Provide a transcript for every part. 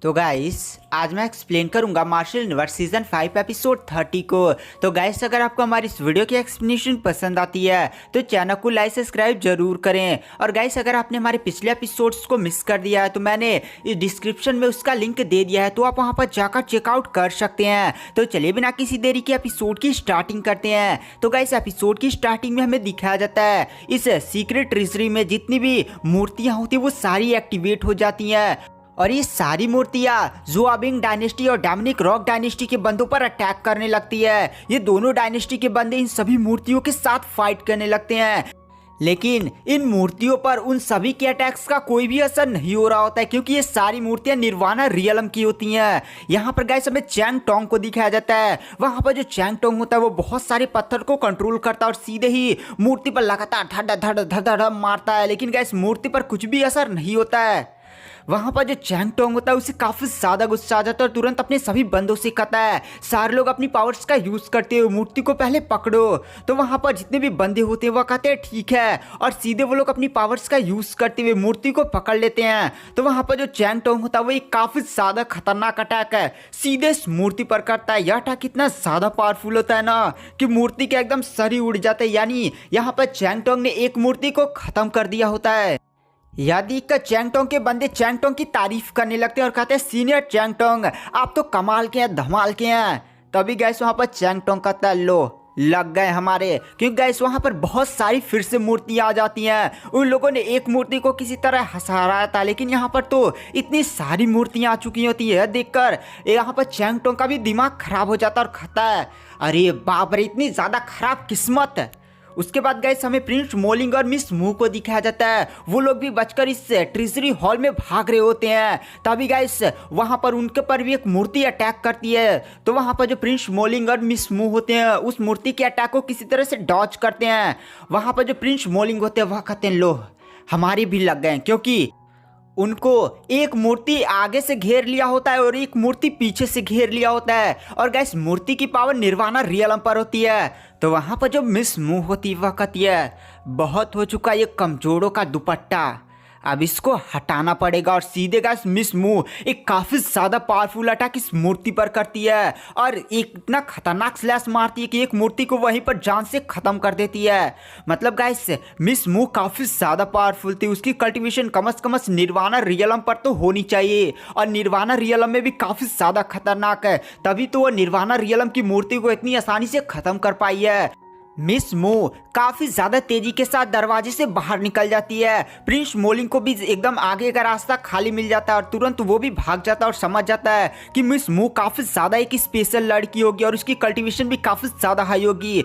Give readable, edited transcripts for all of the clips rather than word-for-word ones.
तो गाइस आज मैं एक्सप्लेन करूंगा मार्शल यूनिवर्स सीजन 5 एपिसोड 30 को। तो गाइस अगर आपको हमारी इस वीडियो की एक्सप्लेनेशन पसंद आती है तो चैनल को लाइक सब्सक्राइब जरूर करें। और गाइस अगर आपने हमारे पिछले एपिसोड्स को मिस कर दिया है तो मैंने इस डिस्क्रिप्शन में उसका लिंक दे दिया है, तो आप वहां पर जाकर चेकआउट कर सकते हैं। तो चलिए बिना किसी देरी के एपिसोड की स्टार्टिंग करते हैं। तो गाइस एपिसोड की स्टार्टिंग में हमें दिखाया जाता है इस सीक्रेट ट्रेजरी में जितनी भी मूर्तियां होती है वो सारी एक्टिवेट हो जाती हैं और ये सारी मूर्तियां जुआबिंग डायनेस्टी और डोमिनिक रॉक डायनेस्टी के बंदों पर अटैक करने लगती है। ये दोनों डायनेस्टी के बंदे इन सभी मूर्तियों के साथ फाइट करने लगते हैं, लेकिन इन मूर्तियों पर उन सभी के अटैक्स का कोई भी असर नहीं हो रहा होता है क्योंकि ये सारी मूर्तियां निर्वाणा रियलम की होती हैं। यहाँ पर गाइस हमें चैंग टोंग को दिखाया जाता है। वहां पर जो चैंग टोंग होता है वो बहुत सारे पत्थर को कंट्रोल करता है और सीधे ही मूर्ति पर लगातार धड़ धड़ धड़ धड़ मारता है, लेकिन गाइस मूर्ति पर कुछ भी असर नहीं होता है। वहां पर जो चैंग टोंग होता है उसे काफी ज्यादा गुस्सा आ जाता है और तुरंत अपने सभी बंदों से कहता है सारे लोग अपनी पावर्स का यूज करते हुए मूर्ति को पहले पकड़ो। तो वहां पर जितने भी बंदे होते हैं वो कहते हैं ठीक है, और सीधे वो लोग अपनी पावर्स का यूज करते हुए मूर्ति को पकड़ लेते हैं। तो वहां पर जो चैंग टोंग होता है वो एक काफी ज्यादा खतरनाक अटैक है सीधे इस मूर्ति पर करता है। यह अटैक इतना ज्यादा पावरफुल होता है ना कि मूर्ति के एकदम सर ही उड़ जाते हैं। यानी यहाँ पर चैंग टोंग ने एक मूर्ति को खत्म कर दिया होता है। यह देखकर चैंग टोंग के बंदे चैंग टोंग की तारीफ करने लगते हैं और कहते हैं सीनियर चैंग टोंग आप तो कमाल के हैं, धमाल के हैं। तभी गैस वहां पर चैंग टोंग कहता है लो लग गए हमारे, क्योंकि गैस वहां पर बहुत सारी फिर से मूर्तियां आ जाती हैं। उन लोगों ने एक मूर्ति को किसी तरह हंसाया था, लेकिन यहाँ पर तो इतनी सारी मूर्तियां आ चुकी होती है। देखकर यहाँ पर चैंग टोंग का भी दिमाग खराब हो जाता है और कहता है अरे बाप रे इतनी ज्यादा खराब किस्मत। उसके बाद गाइस हमें प्रिंस मोलिंग और मिस मू को दिखाया जाता है। वो लोग भी बचकर इस ट्रेजरी हॉल में भाग रहे होते हैं। तभी गाइस वहां पर उनके पर भी एक मूर्ति अटैक करती है। तो वहां पर जो प्रिंस मोलिंग और मिस मू होते हैं उस मूर्ति के अटैक को किसी तरह से डॉज करते हैं। वहां पर जो प्रिंस मोलिंग होते हैं वह कहते हैं लो हमारी भी लग गए, क्योंकि उनको एक मूर्ति आगे से घेर लिया होता है और एक मूर्ति पीछे से घेर लिया होता है। और गैस मूर्ति की पावर निर्वाणा रियलम पर होती है। तो वहां पर जो मिस मू होती है वह कहती है बहुत हो चुका ये कमजोरों का दुपट्टा, अब इसको हटाना पड़ेगा। और सीधे गाइस मिस मू एक काफी ज्यादा पावरफुल अटैक इस मूर्ति पर करती है और एक इतना खतरनाक स्लैश मारती है कि एक मूर्ति को वहीं पर जान से खत्म कर देती है। मतलब गाइस मिस मू काफी ज्यादा पावरफुल थी। उसकी कल्टीवेशन कम से कम निर्वाणा रियलम पर तो होनी चाहिए और निर्वाणा रियलम में भी काफी ज्यादा खतरनाक है, तभी तो वो निर्वाणा रियलम की मूर्ति को इतनी आसानी से खत्म कर पाई है। मिस मू काफी ज्यादा तेजी के साथ दरवाजे से बाहर निकल जाती है। प्रिंस मोलिंग को भी एकदम आगे का रास्ता खाली मिल जाता है और तुरंत वो भी भाग जाता है और समझ जाता है कि मिस मू काफी ज्यादा एक स्पेशल लड़की होगी और उसकी कल्टीवेशन भी काफी ज्यादा हाई होगी।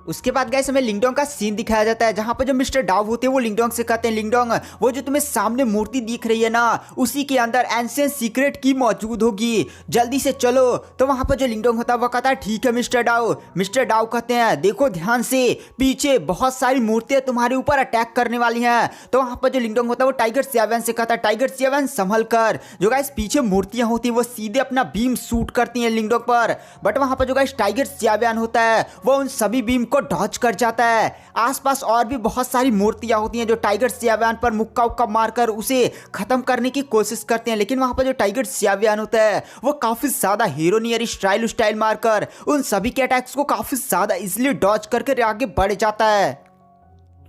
उसके बाद गाइस हमें लिंगडोंग का सीन दिखाया जाता है जहां पर जो मिस्टर डाव होते हैं वो लिंगडोंग से कहते हैं लिंगडोंग वो जो तुम्हें सामने मूर्ति दिख रही है ना उसी के अंदर एंशिएंट सीक्रेट की मौजूद होगी, जल्दी से चलो। तो वहां पर जो लिंगडोंग होता है वो कहता है ठीक है मिस्टर डाव। मिस्टर डाव कहते हैं देखो ध्यान से पीछे बहुत सारी मूर्तियां तुम्हारे ऊपर अटैक करने वाली हैं। तो वहां पर जो लिंगडोंग होता है वो टाइगर सेवन से कहता है टाइगर सेवन संभल कर। जो गाइस पीछे मूर्तियां होती है वो सीधे अपना बीम शूट करती हैं लिंगडोंग पर, बट वहां पर जो गाइस टाइगर सेवन होता है वो उन सभी बीम को डॉज कर जाता है। आसपास और भी बहुत सारी मूर्तियां होती हैं जो टाइगर सियाव्यान पर मुक्का उक्का मारकर उसे खत्म करने की कोशिश करते हैं, लेकिन वहां पर जो टाइगर सियाव्यान होता है वो काफी ज्यादा हीरो नियर स्टाइल मारकर उन सभी के अटैक्स को काफी ज्यादा इजीली डॉज करके आगे बढ़ जाता है।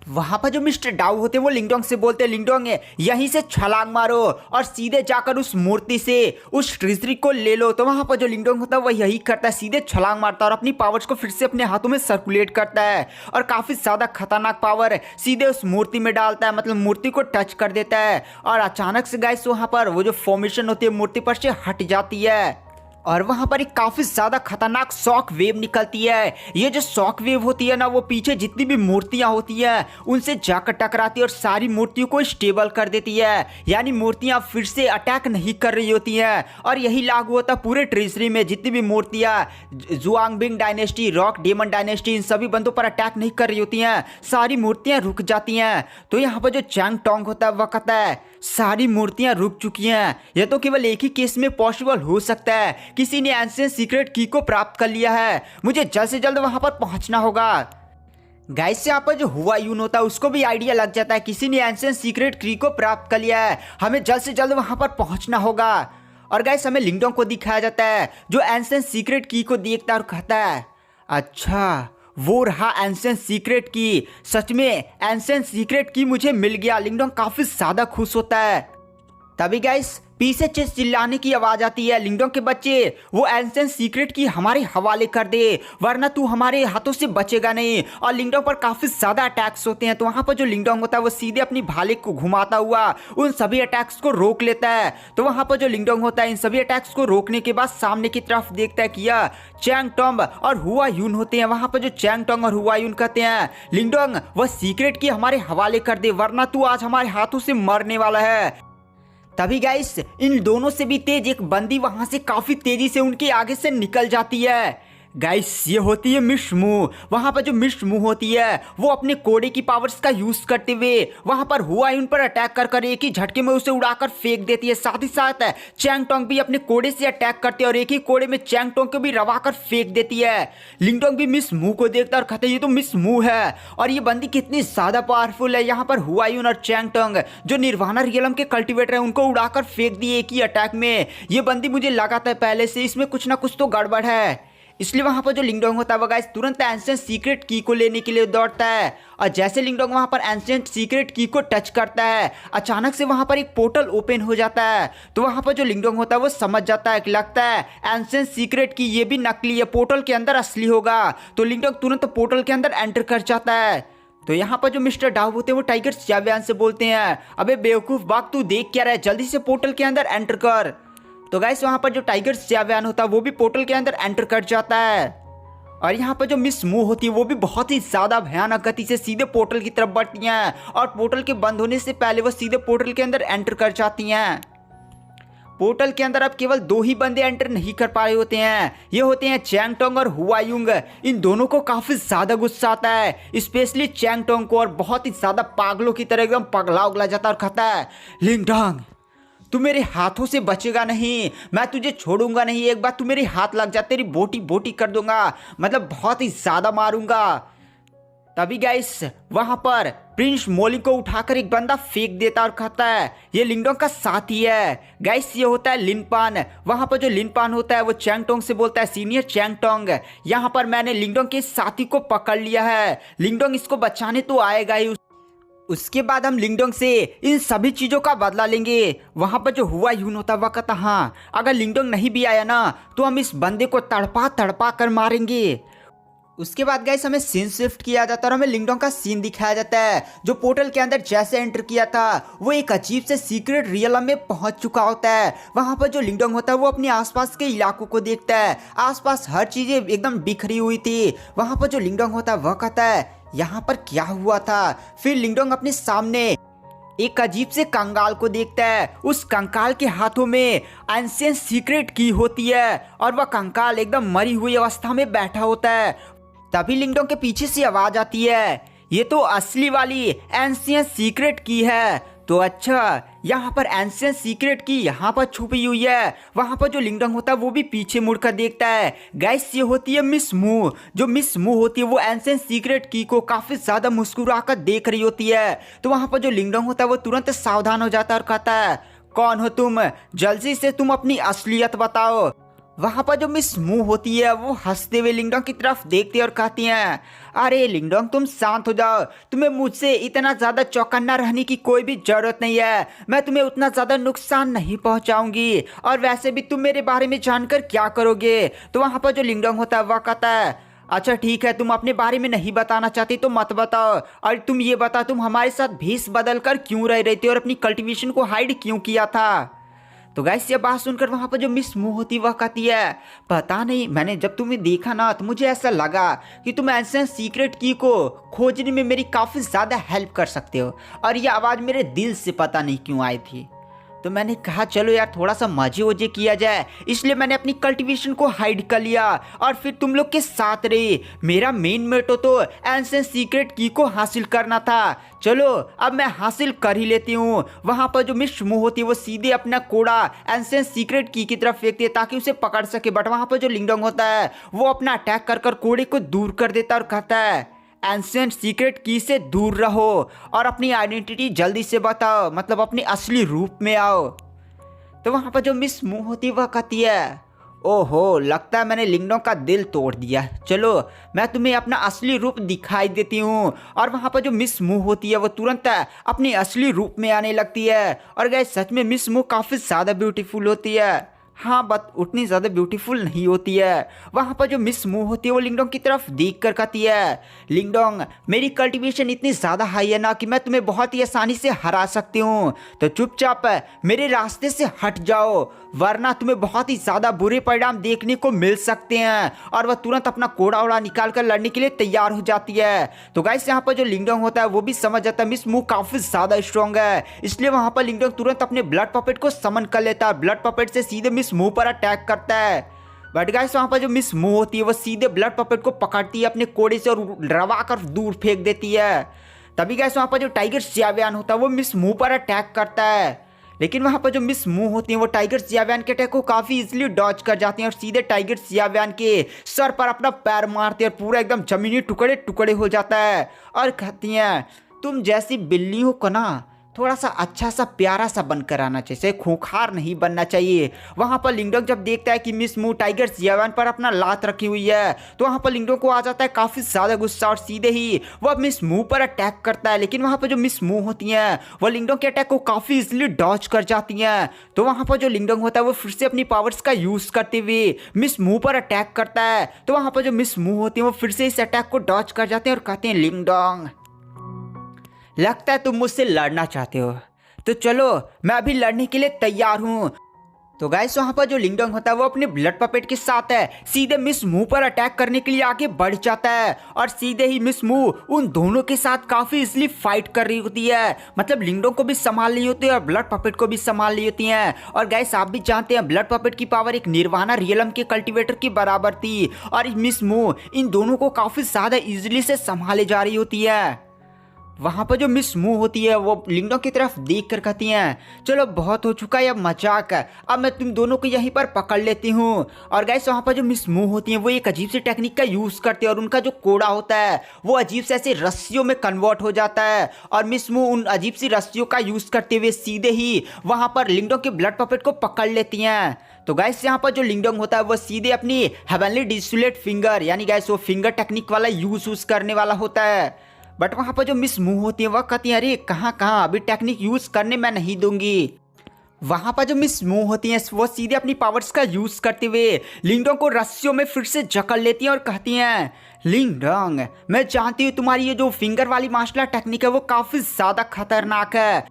वहां पर जो मिस्टर डाउ होते हैं वो लिंगडोंग से बोलते हैं लिंगडोंग यहीं से छलांग मारो और सीधे जाकर उस मूर्ति से उस ट्रेजरी को ले लो। तो वहां पर जो लिंगडोंग होता है वो यही करता है, सीधे छलांग मारता है और अपनी पावर्स को फिर से अपने हाथों में सर्कुलेट करता है और काफी ज्यादा खतरनाक पावर सीधे उस मूर्ति में डालता है, मतलब मूर्ति को टच कर देता है। और अचानक से गाइस वहां पर वो जो फॉर्मेशन होती है मूर्ति पर से हट जाती है और वहां पर एक काफी ज्यादा खतरनाक शॉक वेव निकलती है। ये जो शॉक वेव होती है ना वो पीछे जितनी भी मूर्तियां होती हैं उनसे जाकर टकराती है और सारी मूर्तियों को स्टेबल कर देती है, यानी मूर्तियां फिर से अटैक नहीं कर रही होती हैं। और यही लागू होता है पूरे ट्रेजरी में, जितनी भी मूर्तियां जुआंगबिंग डायनेस्टी रॉक डेमन डायनेस्टी इन सभी बंदों पर अटैक नहीं कर रही होती हैं, सारी मूर्तियां रुक जाती हैं। तो यहाँ पर जो चैंग टोंग होता है वह कहता है सारी मूर्तियां रुक चुकी हैं, यह तो केवल एक ही केस में पॉसिबल हो सकता है, किसी ने एंशिएंट सीक्रेट की को प्राप्त कर लिया है, मुझे जल्द से जल्द वहां पर पहुंचना होगा। गाइस यहाँ पर जो हुआ यून होता है उसको भी आइडिया लग जाता है किसी ने एंशिएंट सीक्रेट की को प्राप्त कर लिया है, हमें जल्द से जल्द वहां पर पहुंचना होगा। और गाइस हमें लिंगडोंग को दिखाया जाता है जो एंशिएंट सीक्रेट की को देखता है और कहता है अच्छा वो रहा एंशिएंट सीक्रेट की, सच में एंशिएंट सीक्रेट की मुझे मिल गया। लिंगडोंग काफी ज्यादा खुश होता है। तभी गाइस पीछे से चिल्लाने की आवाज आती है, लिंगडोंग के बच्चे वो एंशिएंट सीक्रेट की हमारे हवाले कर दे वरना तू हमारे हाथों से बचेगा नहीं। और लिंगडोंग पर काफी ज्यादा अटैक्स होते हैं। तो वहां पर जो लिंगडोंग होता है वो सीधे अपनी भाले को घुमाता हुआ उन सभी अटैक्स को रोक लेता है। तो वहां पर जो लिंगडोंग होता है इन सभी अटैक्स को रोकने के बाद सामने की तरफ देखता है कि यह चैंग टॉन्ग और हुआ यून होते हैं। वहां पर जो चैंग टॉन्ग और हुआ यून कहते हैं लिंगडोंग वह सीक्रेट की हमारे हवाले कर दे वरना तू आज हमारे हाथों से मरने वाला है। तभी गाइस इन दोनों से भी तेज एक बंदी वहां से काफी तेजी से उनके आगे से निकल जाती है। गाइस ये होती है मिस मू। वहां पर जो मिस मू होती है वो अपने कोड़े की पावर्स का यूज करते हुए वहां पर हुआ उन पर अटैक कर एक ही झटके में उसे उड़ाकर फेंक देती है। साथ ही साथ चैंग टोंग भी अपने कोड़े से अटैक करते हैं और एक ही कोड़े में चैंग टोंग को भी रवाकर फेंक देती है। लिंगडोंग भी मिस मू को देखता और कहते ये तो मिस मू है और ये बंदी कितनी ज्यादा पावरफुल है। यहाँ पर हुआ और चैंग टोंग जो निर्वाणा रियलम के कल्टिवेटर है उनको उड़ाकर फेंक दिए एक ही अटैक में। ये बंदी मुझे लगा था पहले से इसमें कुछ ना कुछ तो गड़बड़ है। इसलिए वहां पर जो लिंगडोंग होता है वो गाइस तुरंत एंशिएंट सीक्रेट की को लेने के लिए दौड़ता है। और जैसे लिंगडोंग वहां पर एंशिएंट सीक्रेट की को टच करता है अचानक से वहां पर एक पोर्टल ओपन हो जाता है। तो वहां पर जो लिंगडोंग होता है वो समझ जाता है कि लगता है एंशिएंट सीक्रेट की ये भी नकली है, पोर्टल के अंदर असली होगा। तो लिंगडोंग तुरंत पोर्टल के अंदर एंटर कर जाता है। तो यहाँ पर जो मिस्टर डाउ होते हैं वो टाइगर च्याव्यान से बोलते हैं अबे बेवकूफ बाग तू देख क्या रहा है, जल्दी से पोर्टल के अंदर एंटर कर। तो गाइस वहां पर जो टाइगर च्याव्यान होता है वो भी पोर्टल के अंदर एंटर कर जाता है। और यहाँ पर जो मिस मू होती है वो भी बहुत ही ज्यादा भयानक गति से सीधे पोर्टल की तरफ बढ़ती हैं और पोर्टल के बंद होने से पहले वो सीधे पोर्टल के अंदर एंटर कर जाती हैं। पोर्टल के अंदर अब केवल 2 ही बंदे एंटर नहीं कर पा रहे होते हैं, ये होते हैं चैंग टोंग और हुआ यूंग। इन दोनों को काफी ज्यादा गुस्सा आता है, स्पेशली चैंग टोंग को, और बहुत ही ज्यादा पागलों की तरह एकदम पगला उगला जाता है और कहता है लिंगडोंग तू मेरे हाथों से बचेगा नहीं, मैं तुझे छोड़ूंगा नहीं। एक बार तू मेरे हाथ लग जा तेरी बोटी बोटी कर दूंगा, मतलब बहुत ही ज्यादा मारूंगा। तभी गाइस वहां पर प्रिंस मोली को उठाकर एक बंदा फेंक देता और कहता है ये लिंगडोंग का साथी है। गाइस ये होता है लिनपान। वहां पर जो लिनपान होता है वो चैंग टोंग से बोलता है सीनियर चैंग टोंग यहाँ पर मैंने लिंगडोंग के साथी को पकड़ लिया है, लिंगडोंग इसको बचाने तो आएगा ही, उसके बाद हम लिंगडोंग से इन सभी चीज़ों का बदला लेंगे। वहाँ पर जो हुआ यून होता वह कहता हाँ अगर लिंगडोंग नहीं भी आया ना तो हम इस बंदे को तड़पा तड़पा कर मारेंगे। उसके बाद गाइस हमें सीन शिफ्ट किया जाता है और हमें लिंगडोंग का सीन दिखाया जाता है जो पोर्टल के अंदर जैसे एंटर किया था वो एक अजीब से सीक्रेट रियलम में पहुंच चुका होता है। वहां पर जो लिंगडोंग होता है वो अपने आसपास के इलाकों को देखता है, आसपास हर चीजें एकदम बिखरी हुई थी। वहां पर जो लिंगडोंग होता है वह कहता है यहाँ पर क्या हुआ था। फिर लिंगडोंग अपने सामने एक अजीब से कंकाल को देखता है, उस कंकाल के हाथों में एंशिएंट सीक्रेट की होती है और वह कंकाल एकदम मरी हुई अवस्था में बैठा होता है। तभी लिंगडोंग के पीछे से आवाज आती है ये तो असली वाली एंशिएंट सीक्रेट की है। तो अच्छा यहाँ पर एंशिएंट सीक्रेट की यहाँ पर छुपी हुई है। वहां पर जो लिंगडोंग होता है वो भी पीछे मुड़कर देखता है। गाइस ये होती है मिस मू। जो मिस मू होती है वो एंशिएंट सीक्रेट की को काफी ज्यादा मुस्कुराकर देख रही होती है। तो वहां पर जो लिंगडोंग होता है वो तुरंत सावधान हो जाता है और कहता है कौन हो तुम, जल्दी से तुम अपनी असलियत बताओ। वहां पर जो मिस मू होती है वो हंसते हुए लिंगडोंग की तरफ देखती है और कहती हैं अरे लिंगडोंग तुम शांत हो जाओ, तुम्हें मुझसे इतना ज़्यादा चौकन्ना रहने की कोई भी ज़रूरत नहीं है, मैं तुम्हें उतना ज़्यादा नुकसान नहीं पहुंचाऊंगी और वैसे भी तुम मेरे बारे में जानकर क्या करोगे। तो वहाँ पर जो लिंगडोंग होता है वह कहता है अच्छा ठीक है तुम अपने बारे में नहीं बताना चाहती तो मत बताओ, और तुम ये बता तुम हमारे साथ भेष बदल कर क्यों रह रही थी और अपनी कल्टीवेशन को हाइड क्यों किया था। तो गाइस ये बात सुनकर वहाँ पर जो मिस मू होती वह कहती है पता नहीं मैंने जब तुम्हें देखा ना तो मुझे ऐसा लगा कि तुम एंशिएंट सीक्रेट की को खोजने में मेरी काफ़ी ज़्यादा हेल्प कर सकते हो, और ये आवाज़ मेरे दिल से पता नहीं क्यों आई थी। तो मैंने कहा चलो यार थोड़ा सा मजे वजे किया जाए, इसलिए मैंने अपनी कल्टीवेशन को हाइड कर लिया और फिर तुम लोग के साथ रही। मेरा मेन मोटो तो एंशिएंट सीक्रेट की को हासिल करना था, चलो अब मैं हासिल कर ही लेती हूँ। वहाँ पर जो मिस मू होती है वो सीधे अपना कोड़ा एंशिएंट सीक्रेट की तरफ फेंकती है ताकि उसे पकड़ सके, बट वहाँ पर जो लिंगडोंग होता है वो अपना अटैक कर कोड़े को दूर कर देता और कहता है एंशिएंट सीक्रेट की से दूर रहो और अपनी आइडेंटिटी जल्दी से बताओ, मतलब अपने असली रूप में आओ। तो वहाँ पर जो मिस मू होती है वह कहती है, ओहो लगता है मैंने लिंगडोंग का दिल तोड़ दिया, चलो मैं तुम्हें अपना असली रूप दिखाई देती हूँ। और वहाँ पर जो मिस मू होती है वो तुरंत अपनी असली रूप में आने लगती है। और गाइस सच में मिस मू काफ़ी ज़्यादा ब्यूटीफुल होती है, हाँ बट उतनी ज़्यादा ब्यूटीफुल नहीं होती है। वहाँ पर जो मिस मू होती है वो लिंगडोंग की तरफ देख कर कहती है, लिंगडोंग मेरी कल्टीवेशन इतनी ज़्यादा हाई है ना कि मैं तुम्हें बहुत ही आसानी से हरा सकती हूँ, तो चुपचाप मेरे रास्ते से हट जाओ वरना तुम्हें बहुत ही ज़्यादा बुरे परिणाम देखने को मिल सकते हैं। और वह तुरंत अपना कोड़ा वोड़ा निकाल कर लड़ने के लिए तैयार हो जाती है। तो गाइस यहाँ पर जो लिंगडोंग होता है वो भी समझ जाता है मिस मू काफ़ी ज़्यादा स्ट्रॉन्ग है, इसलिए वहाँ पर लिंगडोंग तुरंत अपने ब्लड पपेट को समन कर लेता है। ब्लड पपेट से सीधे मिस मू पर अटैक करता है। बट गाइस वहाँ पर जो मिस मू होती है वो सीधे ब्लड पपेट को पकड़ती है अपने कोड़े से और रवा कर दूर फेंक देती है। तभी गाइस वहाँ पर जो टाइगर जियाव्यान होता है वो मिस मू पर अटैक करता है, लेकिन वहाँ पर जो मिस मू होती है वो टाइगर जियाव्यान के अटैक को काफ़ी इजीली डॉज कर जाती हैं और सीधे टाइगर जियाव्यान के सर पर अपना पैर मारते हैं और पूरा एकदम जमीनी टुकड़े टुकड़े हो जाता है। और कहती हैं तुम जैसी बिल्ली हो को ना थोड़ा सा अच्छा सा प्यारा सा बनकर आना चाहिए, खूंखार नहीं बनना चाहिए। वहाँ पर लिंगडोंग जब देखता है कि मिस मू टाइगर जियाव्यान पर अपना लात रखी हुई है तो वहाँ पर लिंगडोंग को आ जाता है काफ़ी ज़्यादा गुस्सा और सीधे ही वह मिस मू पर अटैक करता है। लेकिन वहाँ पर जो मिस मू होती हैं वह लिंगडोंग के अटैक को काफ़ी इजीली डॉज कर जाती हैं। तो वहाँ पर जो लिंगडोंग होता है वो फिर से अपनी पावर्स का यूज़ करते हुए मिस मू पर अटैक करता है। तो वहाँ पर जो मिस मू होती है वो फिर से इस अटैक को डॉज कर जाते हैं और कहते हैं लिंगडोंग लगता है तुम मुझसे लड़ना चाहते हो, तो चलो मैं अभी लड़ने के लिए तैयार हूँ। तो गाइस वहाँ पर जो लिंगडोंग होता है वो अपने ब्लड पपेट के साथ है सीधे मिस मू पर अटैक करने के लिए आगे बढ़ जाता है और सीधे ही मिस मू उन दोनों के साथ काफ़ी इसलिए फाइट कर रही होती है, मतलब लिंगडोंग को भी संभाल रही होती है और ब्लड पपेट को भी संभाल रही होती हैं। और गाइस आप भी जानते हैं ब्लड पपेट की पावर एक निर्वाणा रियलम के कल्टिवेटर की बराबर थी और मिस मू इन दोनों को काफ़ी ज़्यादा ईजिली से संभाले जा रही होती है। वहाँ पर जो मिस मू होती है वो लिंगडोंग की तरफ देख कर कहती हैं चलो बहुत हो चुका है अब मजाक, अब मैं तुम दोनों को यहीं पर पकड़ लेती हूँ। और गाइस वहाँ पर जो मिस मू होती हैं वो एक अजीब सी टेक्निक का यूज़ करते हैं और उनका जो कोड़ा होता है वो अजीब से ऐसे रस्सियों में कन्वर्ट हो जाता है और मिस मू उन अजीब सी रस्सियों का यूज़ करते हुए सीधे ही वहाँ पर लिंगडोंग के ब्लड पपेट को पकड़ लेती हैं। तो गाइस यहाँ पर जो लिंगडोंग होता है वो सीधे अपनी हेवनली डिसुलेट फिंगर यानी गाइस वो फिंगर टेक्निक वाला यूज़ करने वाला होता है। बट वहाँ पर जो मिस मू होती है वह कहती है अरे कहाँ कहाँ अभी टेक्निक यूज़ करने मैं नहीं दूंगी। वहाँ पर जो मिस मू होती हैं वो सीधे अपनी पावर्स का यूज़ करते हुए लिंगडोंग को रस्सियों में फिर से जकड़ लेती हैं और कहती हैं लिंगडोंग मैं जानती हूँ तुम्हारी ये जो फिंगर वाली मार्शल आर्ट टेक्निक है वो काफ़ी ज़्यादा खतरनाक है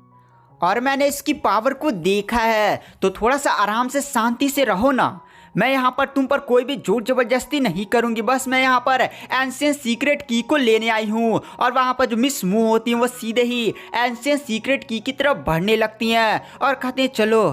और मैंने इसकी पावर को देखा है, तो थोड़ा सा आराम से शांति से रहो ना। मैं यहाँ पर तुम पर कोई भी जोर जबरदस्ती नहीं करूँगी, बस मैं यहाँ पर एंशिएंट सीक्रेट की को लेने आई हूँ। और वहाँ पर जो मिस मू होती हैं वो सीधे ही एंशिएंट सीक्रेट की तरफ बढ़ने लगती हैं और कहते हैं चलो।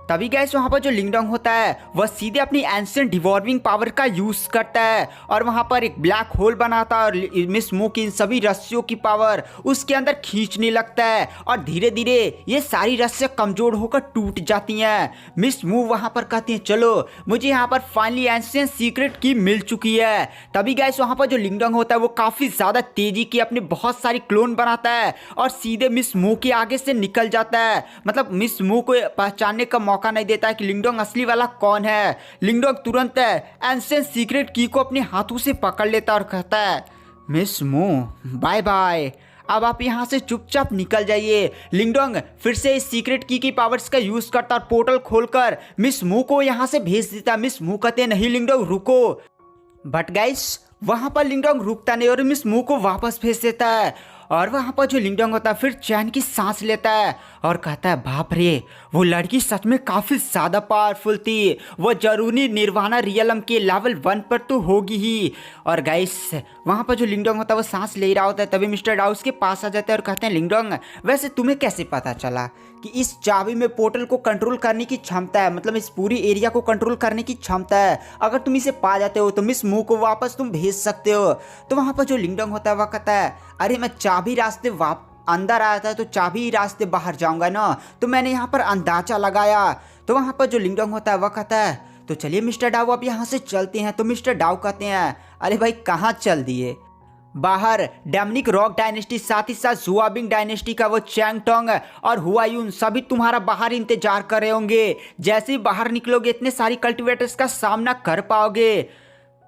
तभी गाइस वहाँ पर जो लिंगडोंग होता है वह सीधे अपनी एंशिएंट डिवॉल्विंग पावर का यूज़ करता है और वहाँ पर एक ब्लैक होल बनाता है और मिस मू की इन सभी रस्सियों की पावर उसके अंदर खींचने लगता है और धीरे धीरे ये सारी रस्सियाँ कमज़ोर होकर टूट जाती हैं। मिस मू वहाँ पर कहती हैं चलो मुझे यहाँ पर फाइनली एंशिएंट सीक्रेट की मिल चुकी है। तभी गाइस वहाँ पर जो लिंगडोंग होता है वो काफ़ी ज़्यादा तेज़ी की अपने बहुत सारी क्लोन बनाता है और सीधे मिस मू के आगे से निकल जाता है, मतलब मिस मू को पहचानने का मौका नहीं देता है कि लिंगडोंग असली वाला कौन है। लिंगडोंग तुरंत एंशिएंट सीक्रेट की को अपने हाथों से पकड़ लेता और कहता है मिस मू बाय बाय, अब आप यहाँ से चुपचाप निकल जाइए। लिंगडोंग फिर से इस सीक्रेट की पावर्स का यूज करता और पोर्टल खोलकर मिस मू को यहाँ से भेज देता। मिस मू कहते नहीं लिंगडोंग रुको, बट गाइस वहाँ पर लिंगडोंग रुकता नहीं और मिस मू को वापस भेज देता है। और वहाँ पर जो लिंगडोंग होता है फिर चैन की सांस लेता है और कहता है बाप रे वो लड़की सच में काफ़ी ज़्यादा पावरफुल थी, वो जरूरी निर्वाणा रियलम के लेवल 1 पर तो होगी ही। और गाइस वहाँ पर जो लिंगडोंग होता है वो सांस ले रहा होता है, तभी मिस्टर डाउस के पास आ जाते हैं और कहते हैं लिंगडोंग वैसे तुम्हें कैसे पता चला कि इस चाबी में पोर्टल को कंट्रोल करने की क्षमता है, मतलब इस पूरी एरिया को कंट्रोल करने की क्षमता है, अगर तुम इसे पा जाते हो तो मिस मू को वापस तुम भेज सकते हो। तो वहाँ पर जो लिंगडोंग होता है वह कहता है अरे मैं चाबी रास्ते अंदर आया था तो चाबी रास्ते बाहर जाऊंगा ना, तो मैंने यहाँ पर अंदाजा लगाया। तो वहाँ पर जो लिंगडोंग होता है वह कहता है तो चलिए मिस्टर डाउ अब यहाँ से चलते हैं। तो मिस्टर डाउ कहते हैं अरे भाई कहाँ चल दिए, बाहर डोमिनिक रॉक डायनेस्टी, साथ ही साथ जुआबिंग डायनेस्टी का वो चैंगटोंग और हुआयून सभी तुम्हारा बाहर इंतजार कर रहे होंगे। जैसे ही बाहर निकलोगे इतने सारी कल्टिवेटर्स का सामना कर पाओगे।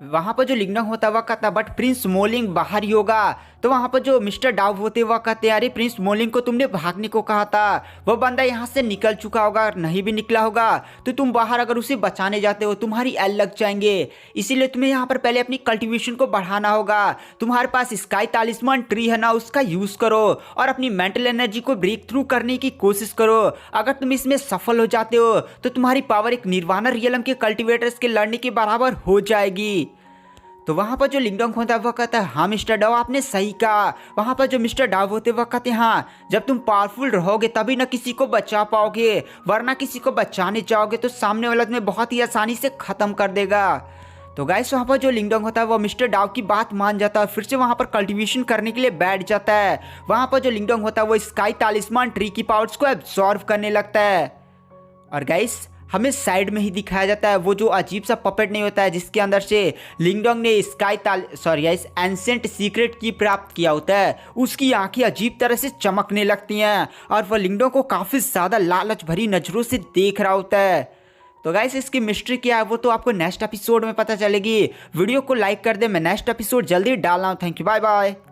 वहां पर जो लिंगडोंग होता हुआ कहता बट प्रिंस मोलिंग बाहर ही होगा। तो वहां पर जो मिस्टर डाव होते हुआ कहते हैं अरे प्रिंस मोलिंग को तुमने भागने को कहा था, वो बंदा यहाँ से निकल चुका होगा, नहीं भी निकला होगा तो तुम बाहर अगर उसे बचाने जाते हो तुम्हारी एल लग जाएंगे। इसीलिए तुम्हें यहाँ पर पहले अपनी कल्टीवेशन को बढ़ाना होगा। तुम्हारे पास स्काई तालिस्मान ट्री है ना, उसका यूज करो और अपनी मेंटल एनर्जी को ब्रेक थ्रू करने की कोशिश करो। अगर तुम इसमें सफल हो जाते हो तो तुम्हारी पावर एक निर्वाणा रियलम के कल्टिवेटर्स के लड़ने के बराबर हो जाएगी। तो वहां पर जो लिंगडोंग होता है वह कहता है हाँ मिस्टर डाव आपने सही कहा। वहां पर जो मिस्टर डाव होते वह कहते हैं हाँ, जब तुम पावरफुल रहोगे तभी ना किसी को बचा पाओगे, वरना किसी को बचाने चाहोगे तो सामने वाला तुम्हें बहुत ही आसानी से खत्म कर देगा। तो गाइस वहां पर जो लिंगडोंग होता है वो मिस्टर डाव की बात मान जाता है, फिर से वहां पर कल्टीवेशन करने के लिए बैठ जाता है। वहां पर जो लिंगडोंग होता है वो स्काई तालिस्मान ट्री की पावर्स को एब्जॉर्व करने लगता है। और गाइस हमें साइड में ही दिखाया जाता है वो जो अजीब सा पपेट नहीं होता है जिसके अंदर से लिंगडोंग ने इस एंसेंट सीक्रेट की प्राप्त किया होता है, उसकी आंखें अजीब तरह से चमकने लगती हैं और वह लिंगडोंग को काफ़ी ज़्यादा लालच भरी नज़रों से देख रहा होता है। तो गाइस इसकी मिस्ट्री क्या है वो तो आपको नेक्स्ट एपिसोड में पता चलेगी। वीडियो को लाइक कर दे, मैं नेक्स्ट एपिसोड जल्दी डाल रहा हूँ। Thank you, bye bye.